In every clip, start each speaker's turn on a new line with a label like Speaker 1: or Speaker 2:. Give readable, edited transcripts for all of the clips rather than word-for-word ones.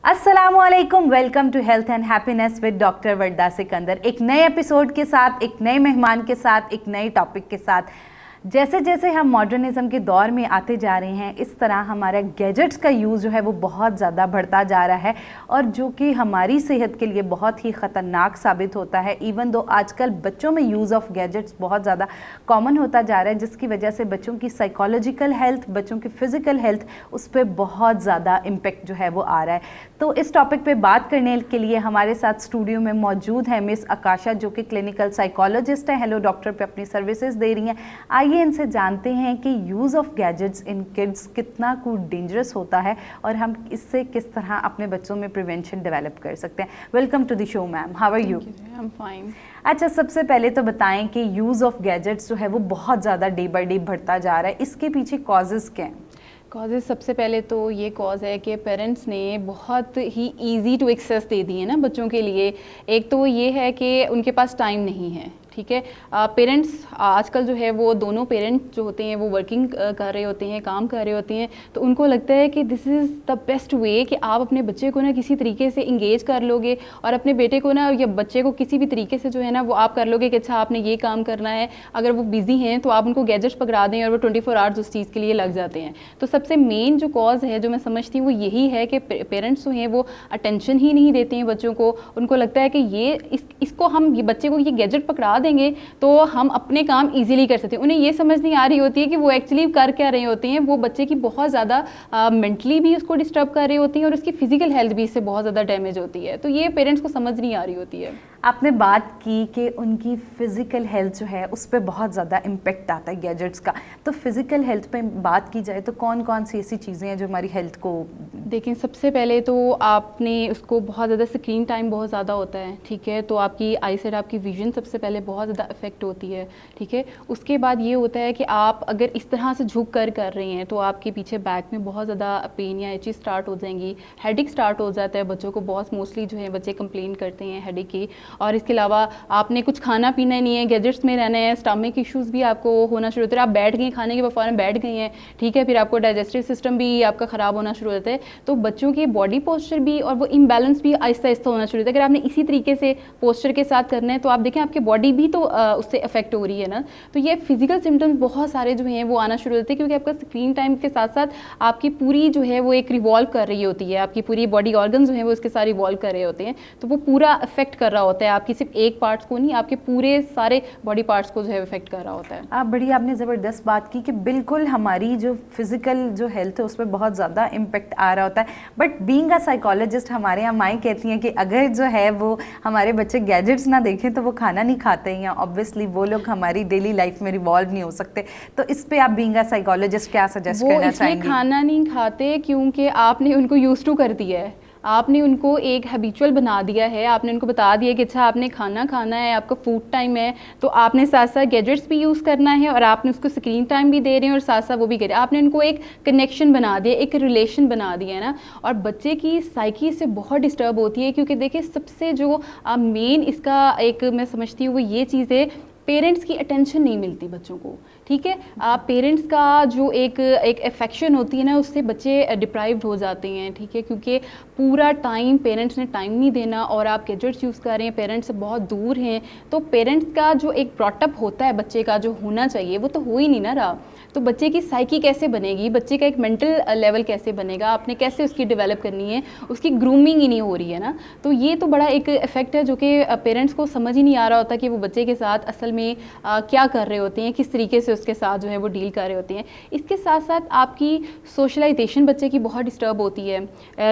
Speaker 1: अस्सलामुअलैकुम, welcome to health and happiness with doctor Warda Sikandar. एक नए एपिसोड के साथ, एक नए मेहमान के साथ, एक नए टॉपिक के साथ। जैसे जैसे हम मॉडर्निज्म के दौर में आते जा रहे हैं, इस तरह हमारा गैजेट्स का यूज़ जो है वो बहुत ज़्यादा बढ़ता जा रहा है और जो कि हमारी सेहत के लिए बहुत ही ख़तरनाक साबित होता है। इवन दो आजकल बच्चों में यूज़ ऑफ गैजेट्स बहुत ज़्यादा कॉमन होता जा रहा है, जिसकी वजह से बच्चों की साइकोलॉजिकल हेल्थ, बच्चों की फ़िज़िकल हेल्थ, उस पर बहुत ज़्यादा इम्पेक्ट जो है वो आ रहा है। तो इस टॉपिक पे बात करने के लिए हमारे साथ स्टूडियो में मौजूद है मिस आकाशा, जो कि क्लिनिकल साइकोलॉजिस्ट हैं। हेलो डॉक्टर पे अपनी सर्विसेज दे रही हैं। आइए इनसे जानते हैं कि use of gadgets in kids कितना कुछ डेंजरस होता है और हम इससे किस तरह अपने बच्चों में प्रिवेंशन डेवलप कर सकते हैं। Welcome to the show ma'am, how are you?
Speaker 2: I am fine.
Speaker 1: अच्छा, सबसे पहले तो बताएं कि यूज़ ऑफ गैजेट्स जो है वो बहुत ज़्यादा डे बाई डे बढ़ता जा रहा है, इसके पीछे कॉजेज़ क्या हैं?
Speaker 2: कॉजेज़ सबसे पहले तो ये कॉज है कि पेरेंट्स ने बहुत ही इजी टू एक्सेस दे दी है ना बच्चों के लिए। एक तो ये है कि उनके पास टाइम नहीं है, ठीक है। पेरेंट्स आजकल जो है वो दोनों पेरेंट्स जो होते हैं वो वर्किंग कर रहे होते हैं, काम कर रहे होते हैं, तो उनको लगता है कि this is the best way कि आप अपने बच्चे को ना किसी तरीके से इंगेज कर लोगे और अपने बेटे को ना या बच्चे को किसी भी तरीके से जो है ना वो आप कर लोगे कि अच्छा आपने ये काम करना है। अगर वो बिज़ी हैं तो आप उनको गैजेट्स पकड़ा दें और वो 24 आवर्स उस चीज़ के लिए लग जाते हैं। तो सबसे मेन जो कॉज है जो मैं समझती हूँ वो यही है कि पेरेंट्स जो हैं वो अटेंशन ही नहीं देते हैं बच्चों को। उनको लगता है कि ये इसको हम ये बच्चे को ये गैजेट पकड़ा देंगे तो हम अपने काम इजीली कर सकते हैं। उन्हें ये समझ नहीं आ रही होती है कि वो एक्चुअली कर क्या रहे होते हैं। वो बच्चे की बहुत ज़्यादा मेंटली भी उसको डिस्टर्ब कर रही होती हैं और उसकी फिजिकल हेल्थ भी इससे बहुत ज़्यादा डैमेज होती है। तो ये पेरेंट्स को समझ नहीं आ रही होती है।
Speaker 1: आपने बात की कि उनकी फ़िज़िकल हेल्थ जो है उस पर बहुत ज़्यादा इम्पेक्ट आता है गैजेट्स का। तो फ़िज़िकल हेल्थ पे बात की जाए तो कौन कौन सी ऐसी चीज़ें हैं जो हमारी हेल्थ को?
Speaker 2: देखिए, सबसे पहले तो आपने उसको बहुत ज़्यादा स्क्रीन टाइम बहुत ज़्यादा होता है, ठीक है। तो आपकी आई साइड, आपकी विजन सबसे पहले बहुत ज़्यादा अफेक्ट होती है, ठीक है। उसके बाद ये होता है कि आप अगर इस तरह से झुक कर रही हैं तो आपके पीछे बैक में बहुत ज़्यादा पेन या एचिज़ स्टार्ट हो जाएंगी, हेडेक स्टार्ट हो जाता है बच्चों को। बहुत मोस्टली जो है बच्चे कंप्लेन करते हैं हेडेक की। और इसके अलावा आपने कुछ खाना पीना नहीं है, गैजेट्स में रहना है, स्टमक इश्यूज़ भी आपको होना शुरू होते हैं। आप बैठ गए खाने के फ़ौरन बैठ गई हैं, ठीक है, फिर आपको डाइजेस्टिव सिस्टम भी आपका ख़राब होना शुरू होता है। तो बच्चों के बॉडी पोस्चर भी और वो इम्बैलेंस भी आहिस्ता आहिस्ता होना शुरू होता है। अगर आपने इसी तरीके से पोस्चर के साथ करना है तो आप देखें आपकी बॉडी भी तो उससे अफेक्ट हो रही है ना। तो ये फिजिकल सिम्टम्स बहुत सारे जो हैं वो आना शुरू होते हैं, क्योंकि आपका स्क्रीन टाइम के साथ साथ आपकी पूरी जो है वो एक रिवॉल्व कर रही होती है, आपकी पूरी बॉडी ऑर्गन जो है वो इसके साथ रिवॉल्व कर रहे होते हैं। तो वो पूरा अफेक्ट कर रहा होता है, आपकी सिर्फ एक पार्ट्स को नहीं, आपके पूरे सारे बॉडी पार्ट्स को जो है अफेक्ट कर रहा होता है।
Speaker 1: आपने ज़बरदस्त बात की कि बिल्कुल हमारी जो फिज़िकल जो हेल्थ है उस पर बहुत ज़्यादा इम्पेक्ट आ रहा होता है। बट बीइंग अ साइकोलॉजिस्ट हमारे यहाँ माई कहती हैं कि अगर जो है वो हमारे बच्चे गैजेट्स ना देखें तो वो खाना नहीं खाते हैं, या ऑब्वियसली वो लोग हमारी डेली लाइफ में रिवॉल्व नहीं हो सकते। तो इस पे आप बीइंग अ साइकोलॉजिस्ट क्या सजेस्ट करना चाहेंगे?
Speaker 2: खाना नहीं खाते क्योंकि आपने उनको यूज टू कर दिया है, आपने उनको एक हैबिचुअल बना दिया है। आपने उनको बता दिया कि अच्छा आपने खाना खाना है, आपका फूड टाइम है, तो आपने साथ साथ गैजेट्स भी यूज़ करना है और आपने उसको स्क्रीन टाइम भी दे रहे हैं और साथ साथ वो भी कर रहे हैं। आपने उनको एक कनेक्शन बना दिया, एक रिलेशन बना दिया है ना। और बच्चे की साइकी से बहुत डिस्टर्ब होती है, क्योंकि देखिए सबसे जो मेन इसका एक मैं समझती हूँ वो ये चीज़ है, पेरेंट्स की अटेंशन नहीं मिलती बच्चों को, ठीक है। पेरेंट्स का जो एक अफेक्शन होती है ना उससे बच्चे डिप्राइव्ड हो जाते हैं, ठीक है, क्योंकि पूरा टाइम पेरेंट्स ने टाइम नहीं देना और आप गैजेट्स यूज़ कर रहे हैं, पेरेंट्स से बहुत दूर हैं। तो पेरेंट्स का जो एक ब्रॉटअप होता है बच्चे का जो होना चाहिए वो तो हो ही नहीं ना रहा। तो बच्चे की साइकी कैसे बनेगी, बच्चे का एक मेंटल लेवल कैसे बनेगा, आपने कैसे उसकी डेवलप करनी है, उसकी ग्रूमिंग ही नहीं हो रही है ना। तो ये तो बड़ा एक इफेक्ट है जो कि पेरेंट्स को समझ ही नहीं आ रहा होता कि वो बच्चे के साथ असल में क्या कर रहे होते हैं, किस तरीके से उसके साथ जो है वो डील कर रहे होते हैं। इसके साथ साथ आपकी सोशलाइजेशन बच्चे की बहुत डिस्टर्ब होती है,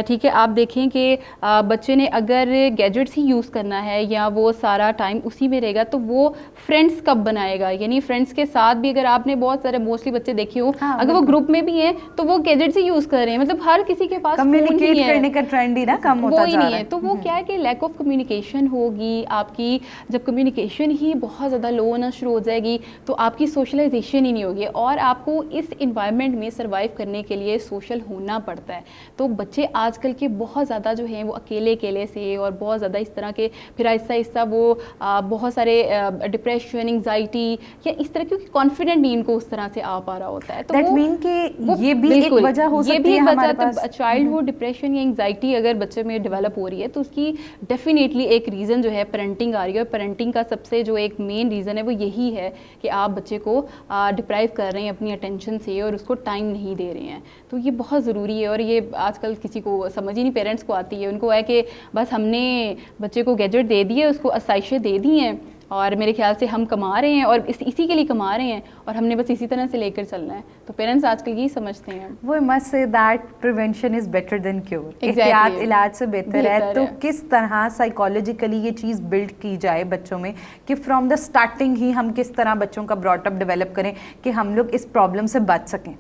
Speaker 2: ठीक है। आप देखें कि बच्चे ने अगर गैजेट्स ही यूज़ करना है या वो सारा टाइम उसी में रहेगा तो वो फ्रेंड्स कब बनाएगा, यानी फ्रेंड्स के साथ भी अगर आपने बहुत सारे मोस्टली बच्चे देखे हो,
Speaker 1: हाँ,
Speaker 2: अगर वो ग्रुप में भी हैं तो वो गैजेट्स ही यूज़ कर रहे हैं, मतलब हर किसी के पास
Speaker 1: कम्युनिकेट करने का ट्रेंड ही ना कम होता जा रहा है।
Speaker 2: तो वो क्या है कि लैक ऑफ कम्युनिकेशन होगी आपकी। जब कम्युनिकेशन ही बहुत ज़्यादा लो होना शुरू हो जाएगी, तो आपकी सोशलाइजेशन ही नहीं होगी। और आपको इस इन्वायरमेंट में सर्वाइव करने के लिए सोशल होना पड़ता है। तो बच्चे आजकल के बहुत ज़्यादा जो हैं वो अकेले अकेले से और बहुत ज़्यादा इस तरह के, फिर आहिस्ता आहिस्ता वो बहुत सारे डिप्रेशन, एंग्जाइटी या इस तरह, क्योंकि कॉन्फिडेंट नहीं इनको उस तरह से आ पा रहा होता है। तो
Speaker 1: दैट मीन कि ये भी एक वजह हो सकती है हमारे पास।
Speaker 2: तो चाइल्डहुड डिप्रेशन या एंग्जाइटी अगर बच्चे में डेवलप हो रही है तो उसकी डेफिनेटली एक रीज़न जो है पेरेंटिंग आ रही है। और पेरेंटिंग का सबसे जो एक मेन रीज़न है वो यही है कि आप बच्चे को डिप्राइव कर रहे हैं अपनी अटेंशन से और उसको टाइम नहीं दे रहे हैं। तो ये बहुत ज़रूरी है और ये आजकल किसी को समझ ही नहीं, पेरेंट्स को आती है। उनको है कि बस हमने बच्चे को गैजेट दे दिए, उसको आसाइशें दे दी हैं और मेरे ख्याल से हम कमा रहे हैं और इसी के लिए कमा रहे हैं और हमने बस इसी तरह से लेकर चलना है। तो पेरेंट्स आजकल यही समझते हैं।
Speaker 1: वो must say that prevention is better than cure. एहतियात इलाज से बेहतर है। तो किस तरह साइकोलॉजिकली ये चीज़ बिल्ड की जाए बच्चों में कि फ्रॉम द स्टार्टिंग ही हम किस तरह बच्चों का ब्रॉटअप डेवलप करें कि हम लोग इस प्रॉब्लम से बच सकें?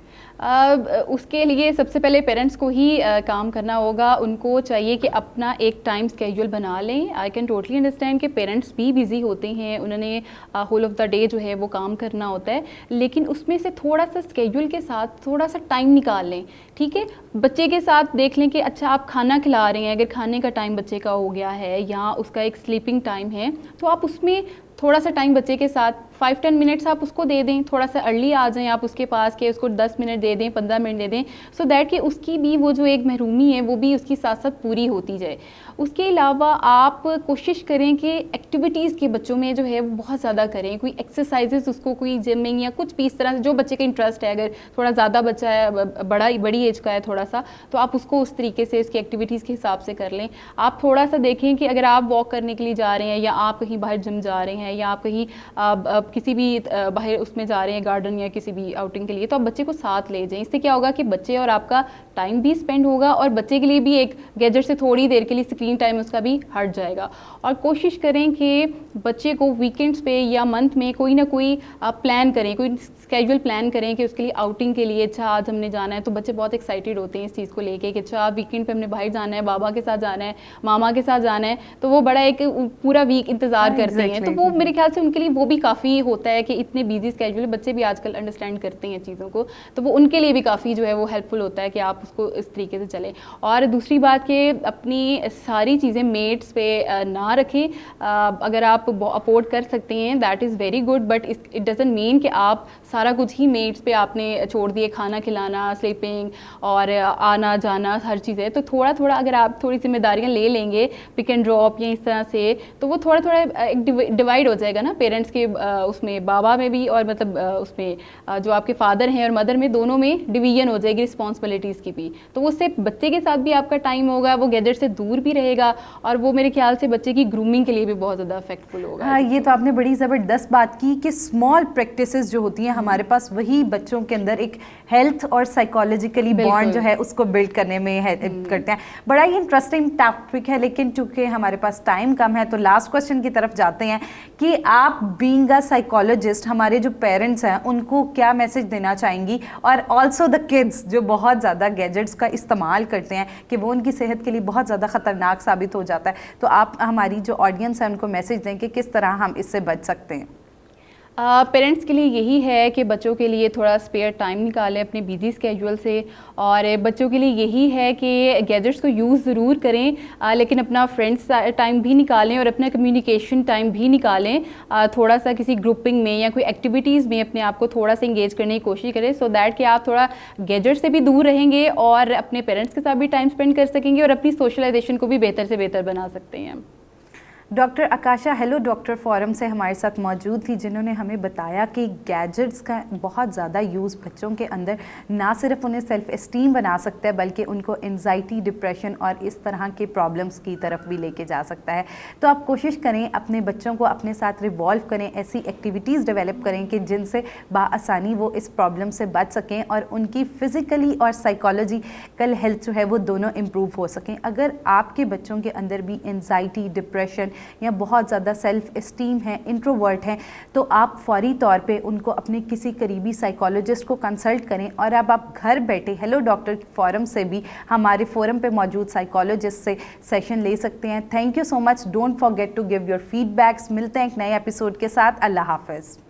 Speaker 2: उसके लिए सबसे पहले पेरेंट्स को ही काम करना होगा। उनको चाहिए कि अपना एक टाइम स्केड्यूल बना लें। आई कैन टोटली अंडरस्टैंड कि पेरेंट्स भी बिजी होते हैं, उन्होंने होल ऑफ द डे जो है वो काम करना होता है, लेकिन उसमें से थोड़ा सा स्केड्यूल के साथ थोड़ा सा टाइम निकाल लें। ठीक है, बच्चे के साथ देख लें कि अच्छा आप खाना खिला रहे हैं, अगर खाने का टाइम बच्चे का हो गया है या उसका एक स्लीपिंग टाइम है तो आप उसमें थोड़ा सा टाइम बच्चे के साथ 5-10 मिनट्स आप उसको दे दें। थोड़ा सा अर्ली आ जाएं आप उसके पास के उसको 10 मिनट दे दें, 15 मिनट दे दें, सो दैट कि उसकी भी वो जो एक महरूमी है वो भी उसकी साथ साथ पूरी होती जाए। उसके अलावा आप कोशिश करें कि एक्टिविटीज़ के बच्चों में जो है वो बहुत ज़्यादा करें। कोई एक्सरसाइजेस उसको, कोई जिमिंग या कुछ भी इस तरह से जो बच्चे का इंटरेस्ट है। अगर थोड़ा ज़्यादा बच्चा है, बड़ी एज का है थोड़ा सा, तो आप उसको उस तरीके से उसकी एक्टिविटीज़ के हिसाब से कर लें। आप थोड़ा सा देखें कि अगर आप वॉक करने के लिए जा रहे हैं या आप कहीं बाहर जिम जा रहे हैं या आप कहीं किसी भी बाहर उसमें जा रहे हैं, गार्डन या किसी भी आउटिंग के लिए, तो आप बच्चे को साथ ले जाएं। इससे क्या होगा कि बच्चे और आपका टाइम भी स्पेंड होगा और बच्चे के लिए भी एक गैजेट से थोड़ी देर के लिए स्क्रीन टाइम उसका भी हट जाएगा। और कोशिश करें कि बच्चे को वीकेंड्स पे या मंथ में कोई ना कोई प्लान करें, कोई स्केड्यूल प्लान करें कि उसके लिए आउटिंग के लिए अच्छा आज हमने जाना है। तो बच्चे बहुत एक्साइटेड होते हैं इस चीज़ को लेके कि अच्छा वीकेंड पे हमने बाहर जाना है, बाबा के साथ जाना है, मामा के साथ जाना है। तो वो बड़ा एक पूरा वीक इंतज़ार करते हैं। तो वो मेरे ख्याल से उनके लिए वो भी काफ़ी होता है कि इतने बिजी स्केड्यूल, बच्चे भी आजकल अंडरस्टैंड करते हैं चीज़ों को, तो वो उनके लिए भी काफ़ी जो है वो हेल्पफुल होता है कि आप उसको इस तरीके से चलें। और दूसरी बात कि अपनी सारी चीज़ें मेट्स पे ना रखें। अगर आप अफोर्ड कर सकते हैं that is very good, but it doesn't mean कि आप सारा कुछ ही मेट्स पे आपने छोड़ दिए, खाना खिलाना, स्लीपिंग और आना जाना हर चीज़ है। तो थोड़ा थोड़ा अगर आप थोड़ी जिम्मेदारियाँ ले लेंगे, पिक एंड ड्रॉप या इस तरह से, तो वो थोड़ा थोड़ा एक डिवाइड हो जाएगा ना पेरेंट्स के उसमें, बाबा में भी और मतलब उसमें जो आपके फादर हैं और मदर में, दोनों में डिवीजन हो जाएगी रिस्पॉन्सिबिलिटीज़ की भी। तो उससे बच्चे के साथ भी आपका टाइम होगा, वो गैजेट से दूर भी रहेगा और वो मेरे ख्याल से बच्चे की ग्रूमिंग के लिए भी बहुत ज़्यादा इफेक्टफुल होगा।
Speaker 1: हाँ, ये तो आपने बड़ी ज़बरदस्त बात की कि स्मॉल प्रैक्टिसेस जो होती हैं हमारे पास, वही बच्चों के अंदर एक हेल्थ और साइकोलॉजिकली बॉन्ड जो है उसको बिल्ड करने में हेल्प करते हैं। बड़ा ही इंटरेस्टिंग टॉपिक है, लेकिन चूंकि हमारे पास टाइम कम है तो लास्ट क्वेश्चन की तरफ जाते हैं कि आप बीइंग अ साइकोलॉजिस्ट हमारे जो पेरेंट्स हैं उनको क्या मैसेज देना चाहेंगी, और ऑल्सो द किड्स जो बहुत ज़्यादा गैजेट्स का इस्तेमाल करते हैं कि वो उनकी सेहत के लिए बहुत ज़्यादा ख़तरनाक साबित हो जाता है। तो आप हमारी जो ऑडियंस है उनको मैसेज दें कि किस तरह हम इससे बच सकते हैं।
Speaker 2: पेरेंट्स के लिए यही है कि बच्चों के लिए थोड़ा स्पेयर टाइम निकालें अपने बिजी स्केड्यूल से, और बच्चों के लिए यही है कि गैजेट्स को यूज़ ज़रूर करें, लेकिन अपना फ्रेंड्स टाइम भी निकालें और अपना कम्युनिकेशन टाइम भी निकालें। थोड़ा सा किसी ग्रुपिंग में या कोई एक्टिविटीज़ में अपने आप को थोड़ा सा इंगेज करने की कोशिश करें, सो दैट कि आप थोड़ा गैजेट से भी दूर रहेंगे और अपने पेरेंट्स के साथ भी टाइम स्पेंड कर सकेंगे और अपनी सोशलाइजेशन को भी बेहतर से बेहतर बना सकते हैं।
Speaker 1: डॉक्टर आकाशा हेलो डॉक्टर फोरम से हमारे साथ मौजूद थी, जिन्होंने हमें बताया कि गैजेट्स का बहुत ज़्यादा यूज़ बच्चों के अंदर ना सिर्फ उन्हें सेल्फ एस्टीम बना सकता है बल्कि उनको एंजाइटी, डिप्रेशन और इस तरह के प्रॉब्लम्स की तरफ भी लेके जा सकता है। तो आप कोशिश करें अपने बच्चों को अपने साथ रिवॉल्व करें, ऐसी एक्टिविटीज़ डेवलप करें कि जिनसे बाआसानी वो इस प्रॉब्लम से बच सकें और उनकी फ़िज़िकली और साइकोलॉजिकल हेल्थ जो है वो दोनों इम्प्रूव हो सकें। अगर आपके बच्चों के अंदर भी एंजाइटी, डिप्रेशन या बहुत ज़्यादा सेल्फ इस्टीम है, इंट्रोवर्ट हैं, तो आप फौरी तौर पे उनको अपने किसी करीबी साइकोलॉजिस्ट को कंसल्ट करें। और अब आप घर बैठे हेलो डॉक्टर फोरम से भी हमारे फोरम पे मौजूद साइकोलॉजिस्ट से सेशन ले सकते हैं। Thank you so much. Don't forget to give your feedbacks. मिलते हैं एक नए एपिसोड के साथ। अल्लाह हाफ़िज़।